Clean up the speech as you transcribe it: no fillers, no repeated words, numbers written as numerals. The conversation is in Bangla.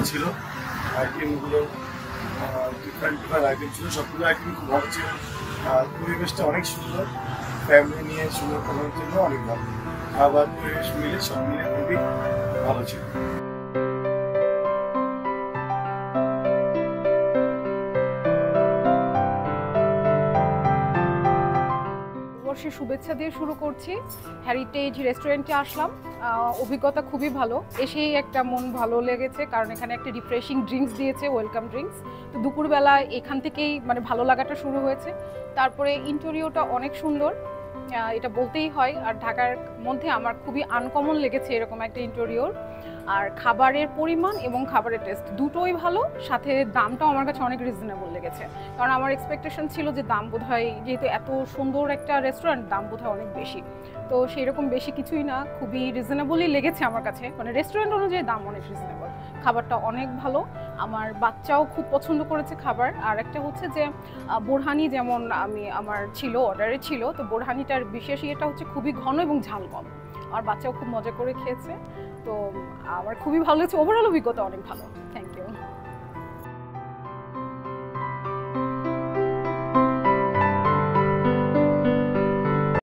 ভালো ছিল। আইটেমগুলো ডিফারেন্ট আইটেম ছিল, সবগুলো আইটেম খুব ভালো ছিল। পরিবেশটা অনেক সুন্দর, ফ্যামিলি নিয়ে সুন্দর করার জন্য অনেক ভালো। খাবার পরিবেশ মিলে সব মিলে খুবই ভালো ছিল। বর্ষের শুভেচ্ছা দিয়ে শুরু করছি। হেরিটেজ রেস্টুরেন্টে আসলাম, অভিজ্ঞতা খুবই ভালো। এসেই একটা মন ভালো লেগেছে, কারণ এখানে একটা রিফ্রেশিং ড্রিঙ্কস দিয়েছে, ওয়েলকাম ড্রিঙ্কস। তো দুপুরবেলা এখান থেকেই মানে ভালো লাগাটা শুরু হয়েছে। তারপরে ইন্টেরিয়রটা অনেক সুন্দর, এটা বলতেই হয়। আর ঢাকার মধ্যে আমার খুবই আনকমন লেগেছে এরকম একটা ইন্টেরিয়র। আর খাবারের পরিমাণ এবং খাবারের টেস্ট দুটোই ভালো, সাথে দামটাও আমার কাছে অনেক রিজনেবল লেগেছে। কারণ আমার এক্সপেকটেশন ছিল যে দাম বোধহয়, যেহেতু এত সুন্দর একটা রেস্টুরেন্ট, দাম বোধহয় অনেক বেশি। তো সেই রকম বেশি কিছুই না, খুবই রিজনেবলই লেগেছে আমার কাছে। মানে রেস্টুরেন্ট অনুযায়ী দাম অনেক রিজনেবল, খাবারটা অনেক ভালো। আমার বাচ্চাও খুব পছন্দ করেছে খাবার। আর একটা হচ্ছে যে বোরহানি, যেমন আমার ছিল অর্ডারে ছিল, তো বোরহানিটার বিশেষ ইয়েটা হচ্ছে খুবই ঘন এবং ঝাল কম। আমার বাচ্চাও খুব মজা করে খেয়েছে। তো আমার খুবই ভালো লেগেছে, ওভারঅল অভিজ্ঞতা অনেক ভালো। Thank you.